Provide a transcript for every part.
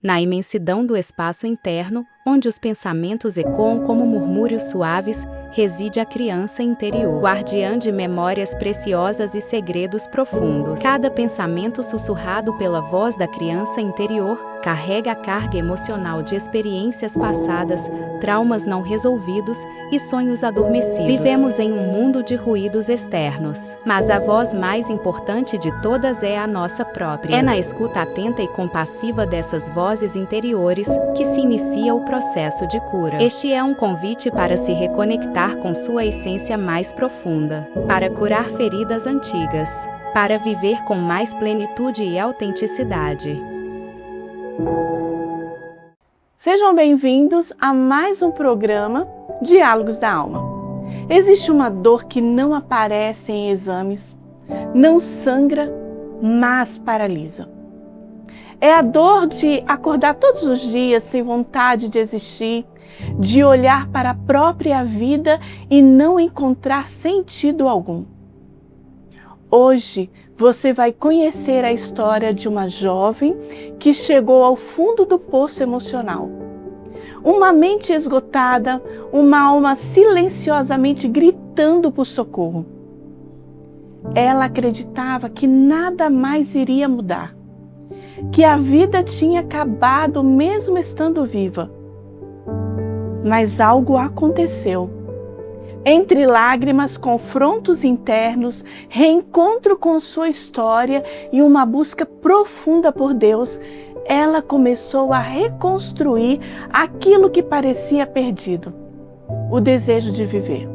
Na imensidão do espaço interno, onde os pensamentos ecoam como murmúrios suaves, reside a criança interior, guardiã de memórias preciosas e segredos profundos. Cada pensamento sussurrado pela voz da criança interior carrega a carga emocional de experiências passadas, traumas não resolvidos e sonhos adormecidos. Vivemos em um mundo de ruídos externos, mas a voz mais importante de todas é a nossa própria. É na escuta atenta e compassiva dessas vozes interiores que se inicia o processo de cura. Este é um convite para se reconectar com sua essência mais profunda, para curar feridas antigas, para viver com mais plenitude e autenticidade. Sejam bem-vindos a mais um programa Diálogos da Alma. Existe uma dor que não aparece em exames, não sangra, mas paralisa. É a dor de acordar todos os dias sem vontade de existir, de olhar para a própria vida e não encontrar sentido algum. Hoje você vai conhecer a história de uma jovem que chegou ao fundo do poço emocional. Uma mente esgotada, uma alma silenciosamente gritando por socorro. Ela acreditava que nada mais iria mudar, que a vida tinha acabado mesmo estando viva. Mas algo aconteceu. Entre lágrimas, confrontos internos, reencontro com sua história e uma busca profunda por Deus, ela começou a reconstruir aquilo que parecia perdido, o desejo de viver.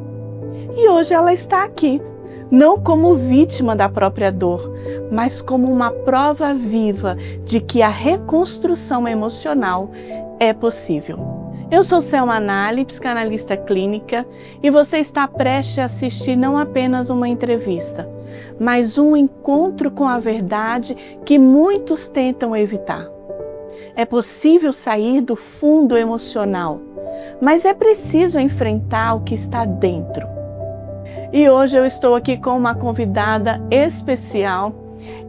E hoje ela está aqui, não como vítima da própria dor, mas como uma prova viva de que a reconstrução emocional é possível. Eu sou Selma Nali, psicanalista clínica, e você está prestes a assistir não apenas uma entrevista, mas um encontro com a verdade que muitos tentam evitar. É possível sair do fundo emocional, mas é preciso enfrentar o que está dentro. E hoje eu estou aqui com uma convidada especial,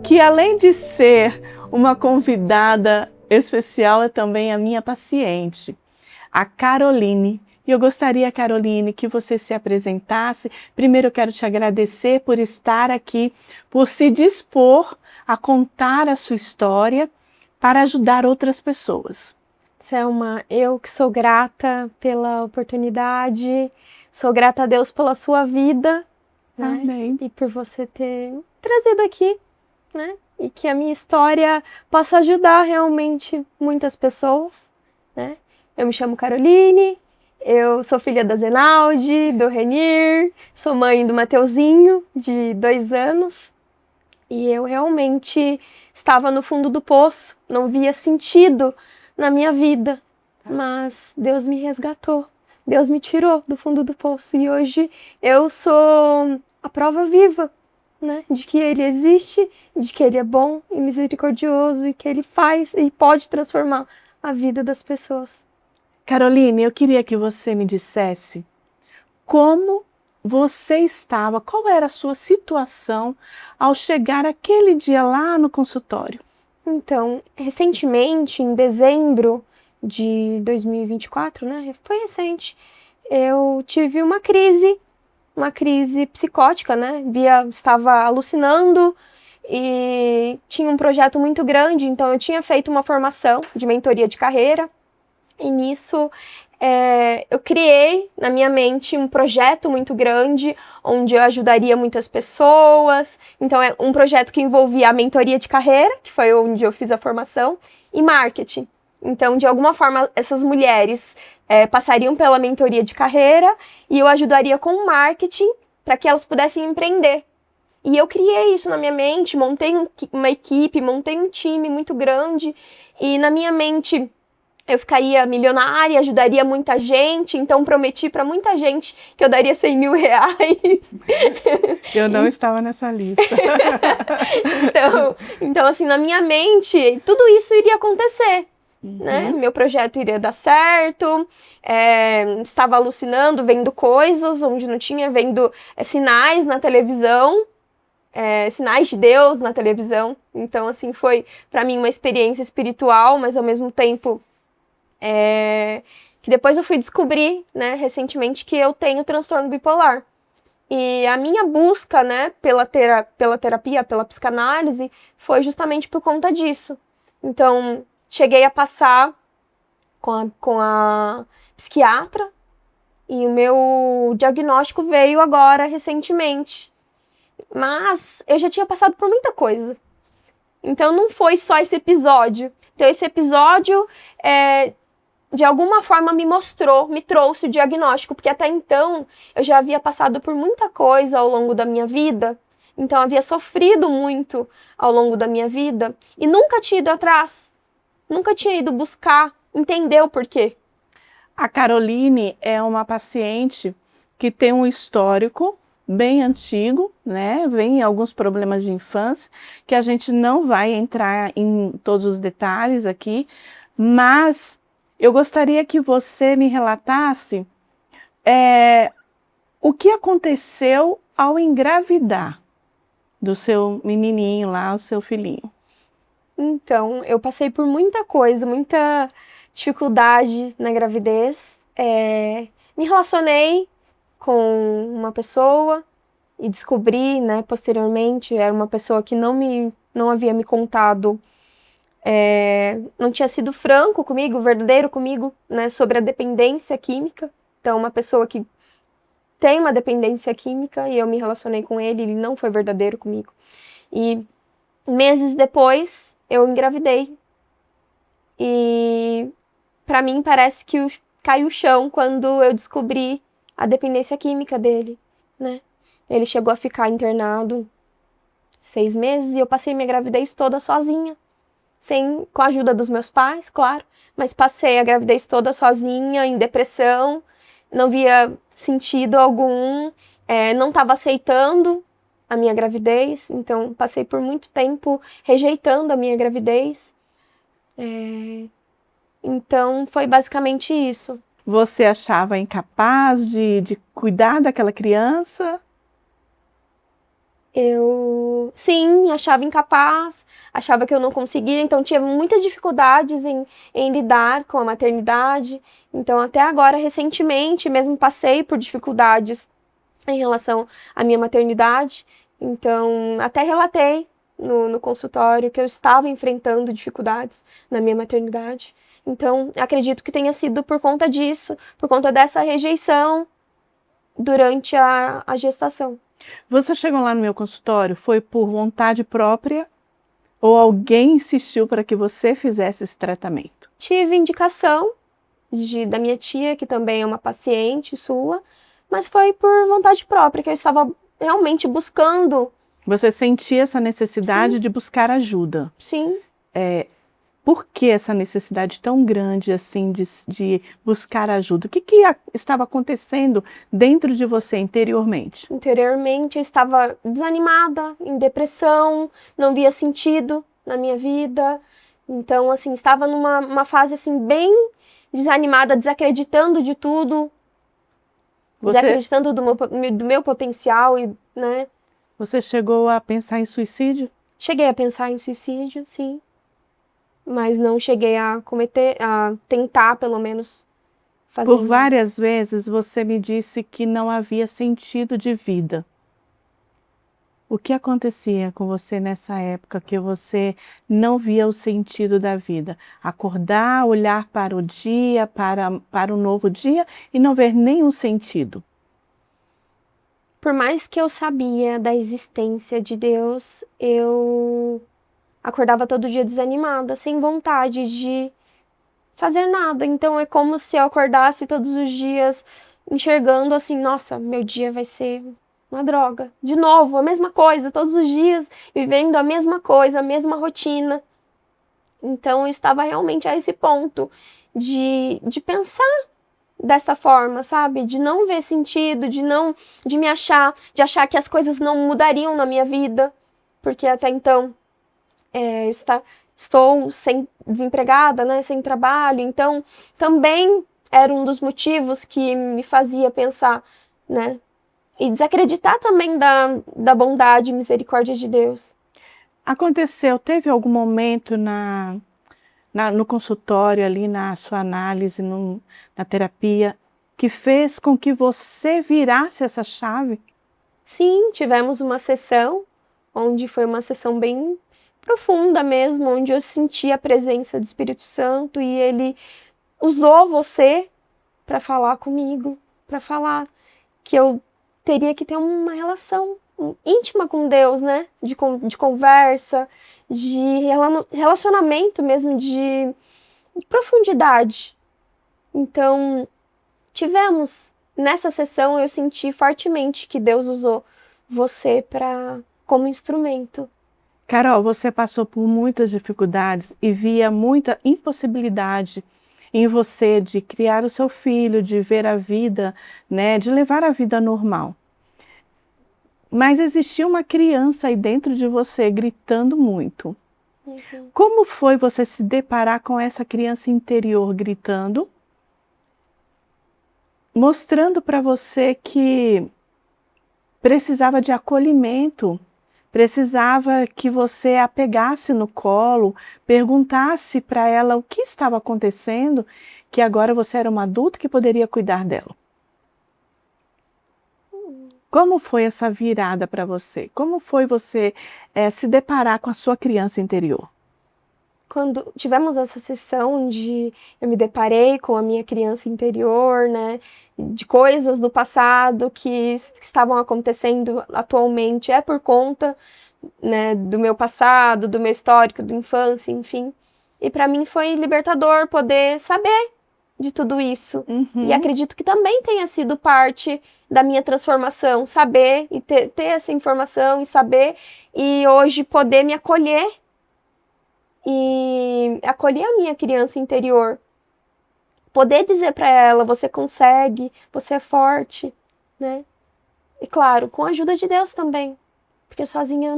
que além de ser uma convidada especial, é também a minha paciente, a Caroline. E eu gostaria, Caroline, que você se apresentasse. Primeiro eu quero te agradecer por estar aqui, por se dispor a contar a sua história para ajudar outras pessoas. Selma, eu que sou grata pela oportunidade, sou grata a Deus pela sua vida, né? Amém. E por você ter trazido aqui, né? E que a minha história possa ajudar realmente muitas pessoas, né? Eu me chamo Caroline, eu sou filha da Zenaldi, do Renir, sou mãe do Mateuzinho, de 2 anos, e eu realmente estava no fundo do poço, não via sentido na minha vida, mas Deus me resgatou, Deus me tirou do fundo do poço, e hoje eu sou a prova viva, né, de que Ele existe, de que Ele é bom e misericordioso, e que Ele faz e pode transformar a vida das pessoas. Caroline, eu queria que você me dissesse como você estava, qual era a sua situação ao chegar aquele dia lá no consultório? Então, recentemente, em dezembro de 2024, né, foi recente, eu tive uma crise psicótica, né, estava alucinando e tinha um projeto muito grande, então eu tinha feito uma formação de mentoria de carreira. E nisso, eu criei na minha mente um projeto muito grande, onde eu ajudaria muitas pessoas. Então, é um projeto que envolvia a mentoria de carreira, que foi onde eu fiz a formação, e marketing. Então, de alguma forma, essas mulheres passariam pela mentoria de carreira e eu ajudaria com o marketing para que elas pudessem empreender. E eu criei isso na minha mente, montei uma equipe, montei um time muito grande, e na minha mente eu ficaria milionária, ajudaria muita gente, então prometi para muita gente que eu daria 100 mil reais. Eu não estava nessa lista. Então, assim, na minha mente, tudo isso iria acontecer. Né? Meu projeto iria dar certo, estava alucinando, vendo coisas onde não tinha, vendo sinais na televisão. sinais de Deus na televisão. Então, assim, foi para mim uma experiência espiritual, mas ao mesmo tempo que depois eu fui descobrir, né, recentemente, que eu tenho transtorno bipolar. E a minha busca, né, pela terapia, pela psicanálise, foi justamente por conta disso. Então, cheguei a passar com a psiquiatra e o meu diagnóstico veio agora, recentemente. Mas eu já tinha passado por muita coisa. Então, não foi só esse episódio. Então, esse episódio, de alguma forma, me trouxe o diagnóstico, porque até então eu já havia passado por muita coisa ao longo da minha vida, então havia sofrido muito ao longo da minha vida e nunca tinha ido atrás, nunca tinha ido buscar, entender o porquê. A Caroline é uma paciente que tem um histórico bem antigo, né? Vem alguns problemas de infância, que a gente não vai entrar em todos os detalhes aqui, mas eu gostaria que você me relatasse o que aconteceu ao engravidar do seu menininho lá, o seu filhinho. Então, eu passei por muita coisa, muita dificuldade na gravidez. Me relacionei com uma pessoa e descobri, né, posteriormente, era uma pessoa que não havia me contado, não tinha sido franco comigo, verdadeiro comigo, né, sobre a dependência química. Então, uma pessoa que tem uma dependência química e eu me relacionei com ele não foi verdadeiro comigo. E meses depois, eu engravidei. E para mim parece que caiu o chão quando eu descobri a dependência química dele, né? Ele chegou a ficar internado 6 meses e eu passei minha gravidez toda sozinha. Com a ajuda dos meus pais, claro, mas passei a gravidez toda sozinha, em depressão, não via sentido algum, não estava aceitando a minha gravidez, então passei por muito tempo rejeitando a minha gravidez. Então foi basicamente isso. Você achava incapaz de cuidar daquela criança? Eu, sim, achava incapaz, achava que eu não conseguia, então tinha muitas dificuldades em lidar com a maternidade. Então, até agora, recentemente, mesmo passei por dificuldades em relação à minha maternidade. Então, até relatei no consultório que eu estava enfrentando dificuldades na minha maternidade. Então, acredito que tenha sido por conta disso, por conta dessa rejeição durante a gestação. Você chegou lá no meu consultório, foi por vontade própria ou alguém insistiu para que você fizesse esse tratamento? Tive indicação da minha tia, que também é uma paciente sua, mas foi por vontade própria, que eu estava realmente buscando. Você sentia essa necessidade Sim. de buscar ajuda? Sim. Por que essa necessidade tão grande assim de buscar ajuda? O que estava acontecendo dentro de você interiormente? Interiormente eu estava desanimada, em depressão, não via sentido na minha vida. Então, assim, estava numa fase assim bem desanimada, desacreditando de tudo, desacreditando do meu potencial, né? Você chegou a pensar em suicídio? Cheguei a pensar em suicídio, sim. Mas não cheguei a tentar, pelo menos, fazer. Por várias vezes você me disse que não havia sentido de vida. O que acontecia com você nessa época que você não via o sentido da vida? Acordar, olhar para o dia, para o novo dia e não ver nenhum sentido. Por mais que eu sabia da existência de Deus, eu acordava todo dia desanimada, sem vontade de fazer nada. Então é como se eu acordasse todos os dias enxergando assim, nossa, meu dia vai ser uma droga. De novo, a mesma coisa, todos os dias vivendo a mesma coisa, a mesma rotina. Então eu estava realmente a esse ponto de pensar desta forma, sabe? De não ver sentido, de achar que as coisas não mudariam na minha vida, porque até então estou desempregada, né, sem trabalho, então também era um dos motivos que me fazia pensar, né, e desacreditar também da bondade e misericórdia de Deus. Teve algum momento no consultório ali, na sua análise, na terapia, que fez com que você virasse essa chave? Sim, tivemos uma sessão, onde foi uma sessão bem profunda mesmo, onde eu senti a presença do Espírito Santo e ele usou você para falar comigo, para falar que eu teria que ter uma relação íntima com Deus, né? De conversa, de relacionamento mesmo, de profundidade. Então, nessa sessão eu senti fortemente que Deus usou você como instrumento. Carol, você passou por muitas dificuldades e via muita impossibilidade em você de criar o seu filho, de ver a vida, né, de levar a vida normal. Mas existia uma criança aí dentro de você gritando muito. Uhum. Como foi você se deparar com essa criança interior gritando, mostrando para você que precisava de acolhimento, precisava que você a pegasse no colo, perguntasse para ela o que estava acontecendo, que agora você era uma adulta que poderia cuidar dela? Como foi essa virada para você? Como foi você se deparar com a sua criança interior? Quando tivemos essa sessão onde eu me deparei com a minha criança interior, né, de coisas do passado que estavam acontecendo atualmente, é por conta, né, do meu passado, do meu histórico, da infância, enfim. E para mim foi libertador poder saber de tudo isso. E acredito que também tenha sido parte da minha transformação, saber e ter essa informação e saber, e hoje poder me acolher e acolher a minha criança interior. Poder dizer para ela, você consegue, você é forte, né? E claro, com a ajuda de Deus também, porque sozinha eu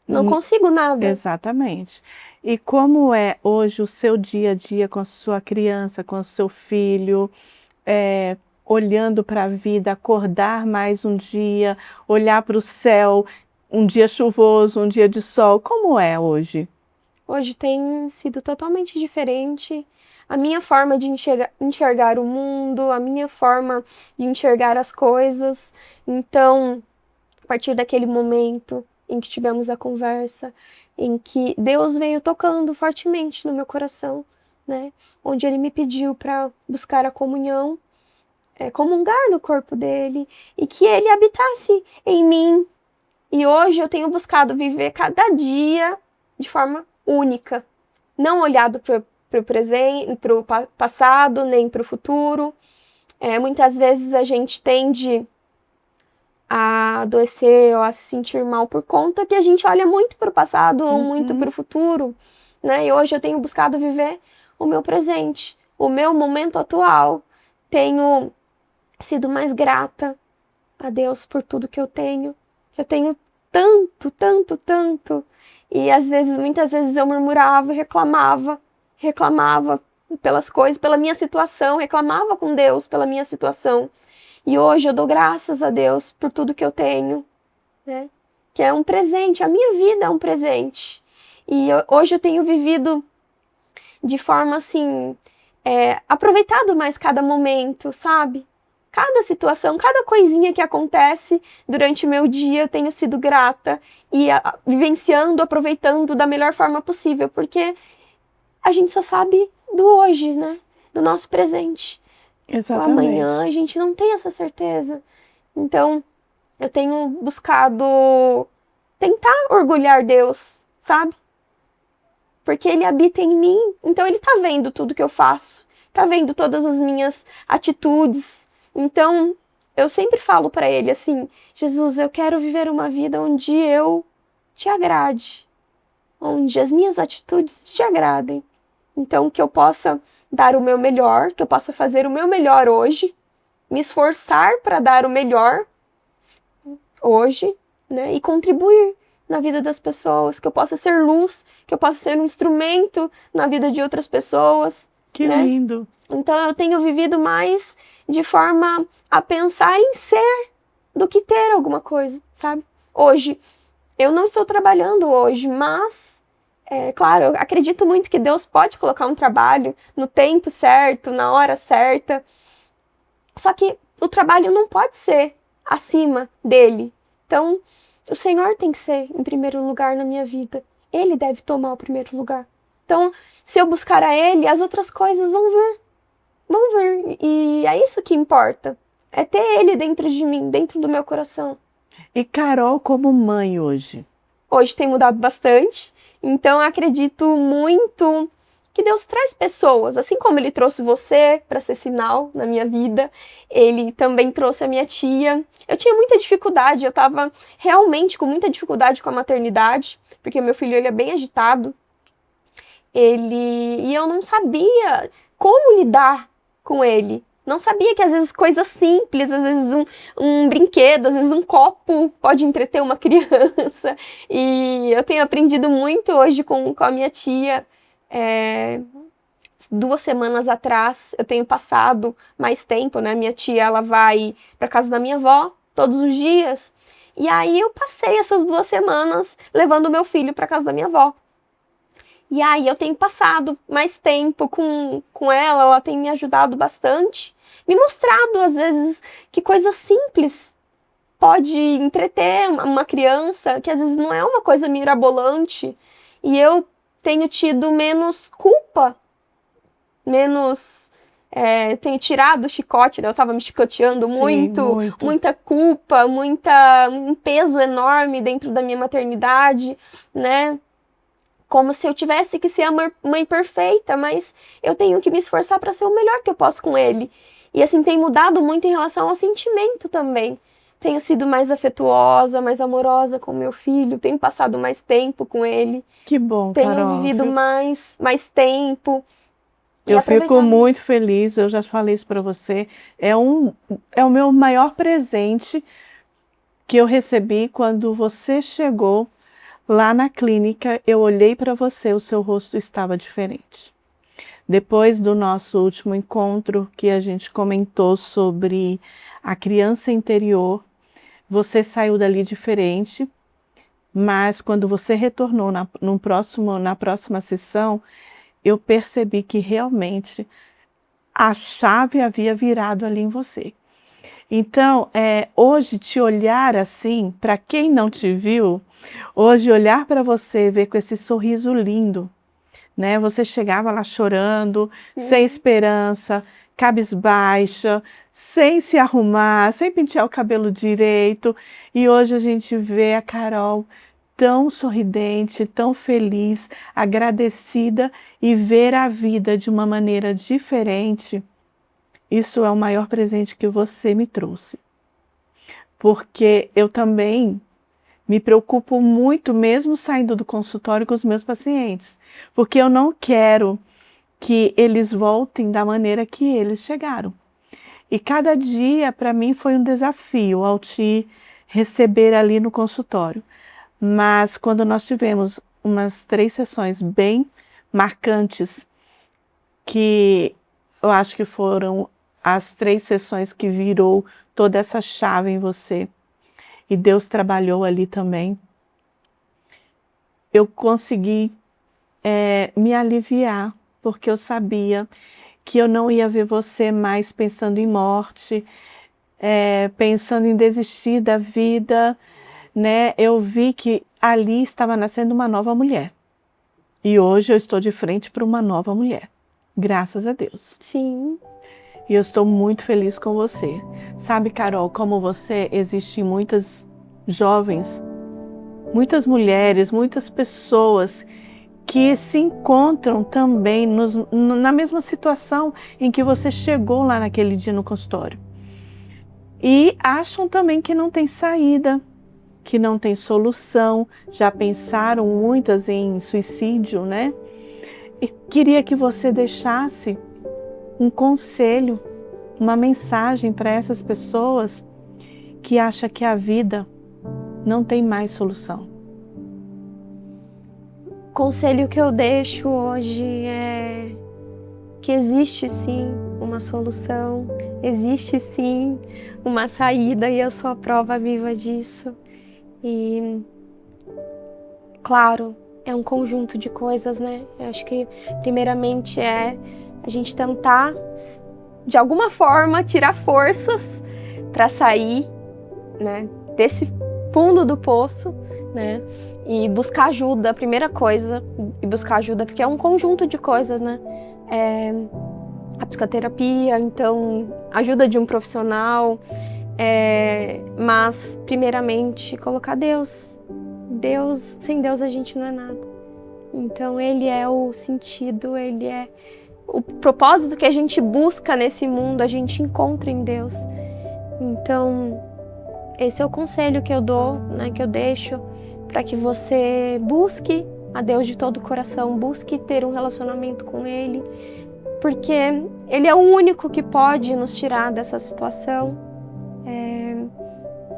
não consigo nada. Exatamente. E como é hoje o seu dia a dia com a sua criança, com o seu filho, olhando para a vida, acordar mais um dia, olhar para o céu, um dia chuvoso, um dia de sol, como é hoje? Hoje tem sido totalmente diferente. A minha forma de enxergar o mundo, a minha forma de enxergar as coisas. Então, a partir daquele momento em que tivemos a conversa, em que Deus veio tocando fortemente no meu coração, né? Onde Ele me pediu para buscar a comunhão, comungar no corpo dele, e que Ele habitasse em mim. E hoje eu tenho buscado viver cada dia de forma única, não olhado para o presente, para o passado, nem para o futuro. Muitas vezes a gente tende a adoecer ou a se sentir mal por conta que a gente olha muito para o passado ou muito para o futuro, né? E hoje eu tenho buscado viver o meu presente, o meu momento atual. Tenho sido mais grata a Deus por tudo que eu tenho. Eu tenho tanto, tanto, tanto. E muitas vezes eu murmurava, reclamava pelas coisas, pela minha situação, reclamava com Deus pela minha situação. E hoje eu dou graças a Deus por tudo que eu tenho, né? Que é um presente, a minha vida é um presente. E hoje eu tenho vivido de forma assim, aproveitado mais cada momento, sabe? Cada situação, cada coisinha que acontece durante o meu dia, eu tenho sido grata e vivenciando, aproveitando da melhor forma possível, porque a gente só sabe do hoje, né? Do nosso presente. Exatamente. O amanhã a gente não tem essa certeza. Então, eu tenho buscado tentar orgulhar Deus, sabe? Porque Ele habita em mim, então Ele tá vendo tudo que eu faço, tá vendo todas as minhas atitudes. Então, eu sempre falo para Ele assim, Jesus, eu quero viver uma vida onde eu te agrade, onde as minhas atitudes te agradem. Então, que eu possa dar o meu melhor, que eu possa fazer o meu melhor hoje, me esforçar para dar o melhor hoje, né? E contribuir na vida das pessoas, que eu possa ser luz, que eu possa ser um instrumento na vida de outras pessoas. Que né? lindo! Então eu tenho vivido mais de forma a pensar em ser do que ter alguma coisa, sabe? Hoje, eu não estou trabalhando hoje, mas, claro, eu acredito muito que Deus pode colocar um trabalho no tempo certo, na hora certa. Só que o trabalho não pode ser acima dele. Então, o Senhor tem que ser em primeiro lugar na minha vida. Ele deve tomar o primeiro lugar. Então, se eu buscar a Ele, as outras coisas vão vir. Vão vir. E é isso que importa. É ter Ele dentro de mim, dentro do meu coração. E Carol como mãe hoje? Hoje tem mudado bastante. Então, acredito muito que Deus traz pessoas, assim como Ele trouxe você para ser sinal na minha vida, Ele também trouxe a minha tia. Eu tinha muita dificuldade, eu estava realmente com muita dificuldade com a maternidade, porque meu filho ele é bem agitado, e eu não sabia como lidar com ele. Não sabia que às vezes coisas simples, às vezes um brinquedo, às vezes um copo pode entreter uma criança. E eu tenho aprendido muito hoje com a minha tia. 2 semanas atrás eu tenho passado mais tempo, né? Minha tia ela vai para casa da minha avó todos os dias. E aí eu passei essas 2 semanas levando meu filho para casa da minha avó. E aí eu tenho passado mais tempo com ela tem me ajudado bastante, me mostrado às vezes que coisa simples pode entreter uma criança, que às vezes não é uma coisa mirabolante, e eu tenho tido menos culpa, tenho tirado o chicote, né? Eu estava me chicoteando muito, muita culpa, um peso enorme dentro da minha maternidade, né? Como se eu tivesse que ser a mãe perfeita, mas eu tenho que me esforçar para ser o melhor que eu posso com ele. E assim, tem mudado muito em relação ao sentimento também. Tenho sido mais afetuosa, mais amorosa com meu filho, tenho passado mais tempo com ele. Que bom, tenho Carol. Tenho vivido mais tempo. Eu fico muito feliz, eu já falei isso para você. É o meu maior presente que eu recebi quando você chegou lá na clínica. Eu olhei para você, o seu rosto estava diferente. Depois do nosso último encontro, que a gente comentou sobre a criança interior, você saiu dali diferente, mas quando você retornou na próxima sessão, eu percebi que realmente a chave havia virado ali em você. Então, hoje te olhar assim, para quem não te viu, hoje olhar para você, ver com esse sorriso lindo, né? Você chegava lá chorando, sem esperança, cabisbaixa, sem se arrumar, sem pentear o cabelo direito, e hoje a gente vê a Carol tão sorridente, tão feliz, agradecida, e ver a vida de uma maneira diferente. Isso é o maior presente que você me trouxe. Porque eu também me preocupo muito, mesmo saindo do consultório com os meus pacientes. Porque eu não quero que eles voltem da maneira que eles chegaram. E cada dia, para mim, foi um desafio ao te receber ali no consultório. Mas quando nós tivemos umas 3 sessões bem marcantes, que eu acho que foram as 3 sessões que virou toda essa chave em você, e Deus trabalhou ali também, eu consegui me aliviar, porque eu sabia que eu não ia ver você mais pensando em morte, pensando em desistir da vida, né? Eu vi que ali estava nascendo uma nova mulher. E hoje eu estou de frente para uma nova mulher. Graças a Deus. Sim. E eu estou muito feliz com você. Sabe, Carol, como você, existem muitas jovens, muitas mulheres, muitas pessoas que se encontram também na mesma situação em que você chegou lá naquele dia no consultório. E acham também que não tem saída, que não tem solução, já pensaram muitas em suicídio, né? E queria que você deixasse um conselho, uma mensagem para essas pessoas que acham que a vida não tem mais solução. O conselho que eu deixo hoje é que existe sim uma solução, existe sim uma saída e eu sou a prova viva disso. E, claro, é um conjunto de coisas, né? Eu acho que, primeiramente, é a gente tentar, de alguma forma, tirar forças para sair, né, desse fundo do poço, né? E buscar ajuda, a primeira coisa, e buscar ajuda, porque é um conjunto de coisas, né? A psicoterapia, então, ajuda de um profissional, mas, primeiramente, colocar Deus. Sem Deus a gente não é nada. Então, Ele é o sentido, Ele é o propósito que a gente busca nesse mundo, a gente encontra em Deus. Então, esse é o conselho que eu dou, né, que eu deixo, para que você busque a Deus de todo o coração, busque ter um relacionamento com Ele, porque Ele é o único que pode nos tirar dessa situação.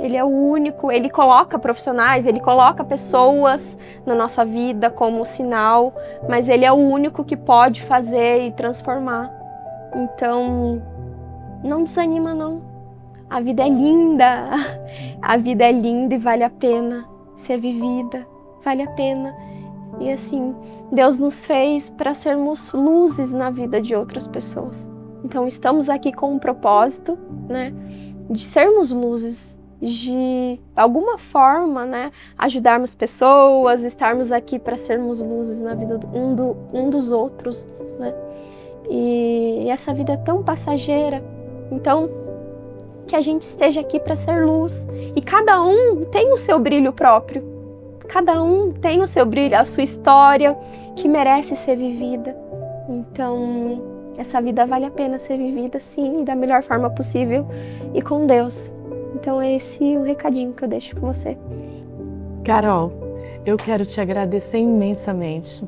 Ele é o único, Ele coloca profissionais, Ele coloca pessoas na nossa vida como sinal, mas Ele é o único que pode fazer e transformar. Então, não desanima não. A vida é linda, a vida é linda e vale a pena ser vivida, vale a pena. E assim, Deus nos fez para sermos luzes na vida de outras pessoas. Então estamos aqui com um propósito, né, de sermos luzes, de alguma forma, né, ajudarmos pessoas, estarmos aqui para sermos luzes na vida um dos outros, né. E essa vida é tão passageira, então que a gente esteja aqui para ser luz. E cada um tem o seu brilho próprio. Cada um tem o seu brilho, a sua história, que merece ser vivida. Então, essa vida vale a pena ser vivida, sim, e da melhor forma possível e com Deus. Então, é esse o recadinho que eu deixo com você. Carol, eu quero te agradecer imensamente.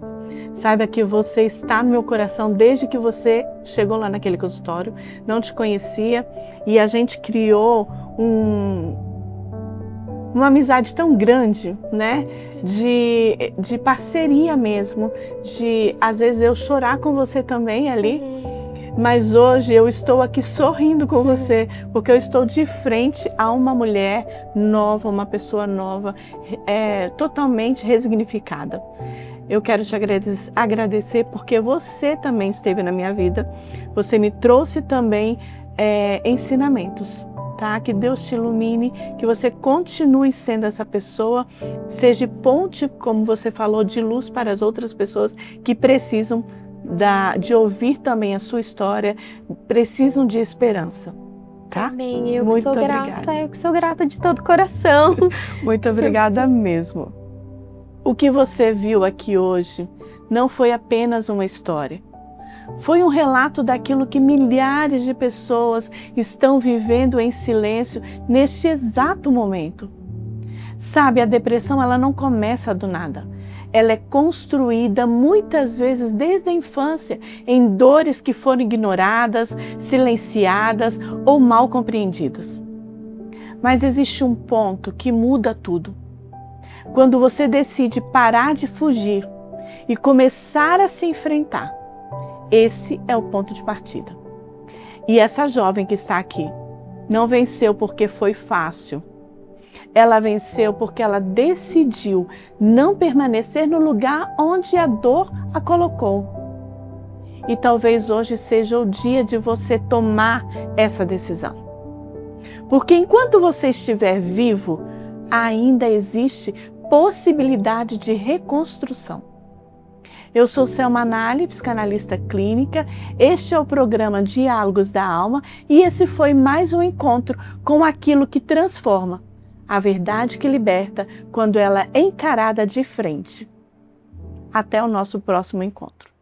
Saiba que você está no meu coração desde que você chegou lá naquele consultório, não te conhecia e a gente criou uma amizade tão grande, né? De parceria mesmo, de às vezes eu chorar com você também ali, mas hoje eu estou aqui sorrindo com você, porque eu estou de frente a uma mulher nova, uma pessoa nova, totalmente resignificada. Eu quero te agradecer porque você também esteve na minha vida, você me trouxe também ensinamentos, tá? Que Deus te ilumine, que você continue sendo essa pessoa, seja ponte, como você falou, de luz para as outras pessoas que precisam de ouvir também a sua história, precisam de esperança. Tá? Amém, eu que sou grata, eu que sou grata de todo o coração. Muito obrigada mesmo. O que você viu aqui hoje não foi apenas uma história. Foi um relato daquilo que milhares de pessoas estão vivendo em silêncio neste exato momento. Sabe, a depressão ela não começa do nada. Ela é construída muitas vezes desde a infância em dores que foram ignoradas, silenciadas ou mal compreendidas. Mas existe um ponto que muda tudo. Quando você decide parar de fugir e começar a se enfrentar, esse é o ponto de partida. E essa jovem que está aqui não venceu porque foi fácil. Ela venceu porque ela decidiu não permanecer no lugar onde a dor a colocou. E talvez hoje seja o dia de você tomar essa decisão. Porque enquanto você estiver vivo, ainda existe possibilidade de reconstrução. Eu sou Selma Nali, psicanalista clínica, este é o programa Diálogos da Alma e esse foi mais um encontro com aquilo que transforma, a verdade que liberta quando ela é encarada de frente. Até o nosso próximo encontro.